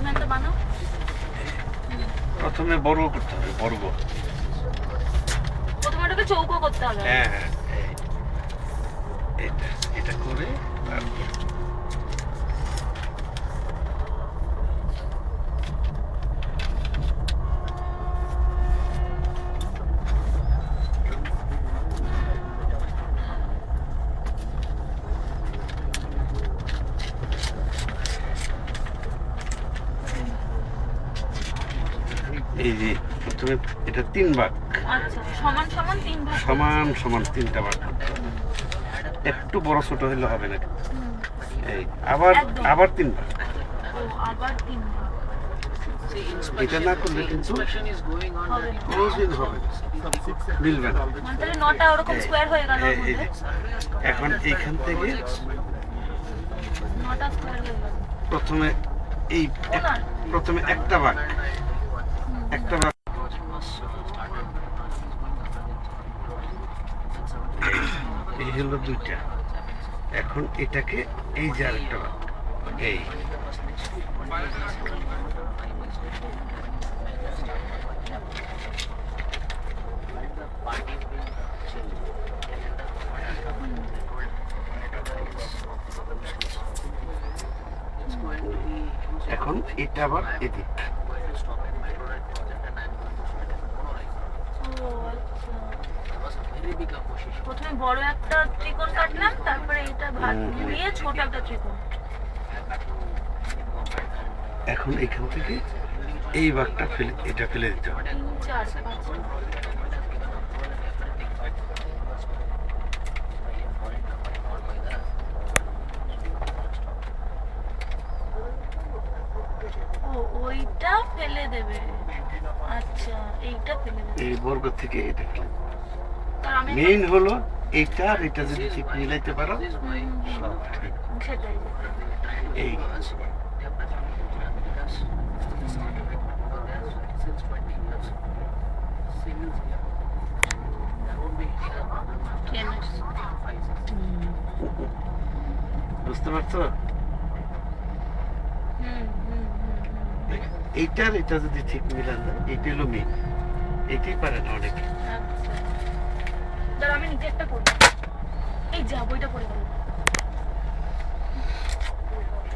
প্রথমে একটা বানাও। প্রথমে বর্গ করতে হবে, বর্গ। প্রথমে ওটাকে চৌকো করতে হবে। হ্যাঁ হ্যাঁ, এটা এটা করে তারপর এই যে প্রথমে এটা 3 ভাগ। আচ্ছা, সমান সমান 3 ভাগ। সমান সমান 3টা ভাগ করতে হবে। একটু বড় ছোট হলে হবে না। এই আবার একদম। আবার 3 ভাগ। ও, আবার 3 ভাগ। এটা না করলে কিন্তু হবে না। কোনোদিন হবে না, মিলবে না। মানে তাহলে 9টা ওরকম স্কোয়ার হয়ে গেল ওর এই মধ্যে। যে, এখন এইখান থেকে 9টা স্কোয়ার হয়ে গেল। প্রথমে এই ওনার? প্রথমে একটা ভাগ, একটা ভাগ, এই হলো 2টা। এখন এটাকে এই যে আরেকটা ভাগ, এই এখন এটা আবার এদিক। ও, আচ্ছা। প্রথমে বড় একটা ত্রিকোণ কাটলাম, তারপরে এটা ভাগ দিয়ে ছোট একটা ত্রিকোণ। এখন এখান থেকে এই ভাগটা ফেলে, এটা ফেলে দিতে হবে। 3, 4, 5। ও, ওইটা ফেলে দেবে। আচ্ছা, এইটা ফেলে দেবে। এই বর্গ থেকে এটা ফেলে দিতে হবে। আর আমি মেইন হলো এইটা আর এটা যদি ঠিক মিলাইতে পারো সব ঠিক। সেটাই। এই বুঝতে পারছো? এইটা আর এটা যদি ঠিক মিলান না, এইটা হলো মেইন। এইটাই পারে না অনেকে। আচ্ছা, দাঁড়া আমি নিজে একটা করবো। এই যা, বইটা পড়ে গেল।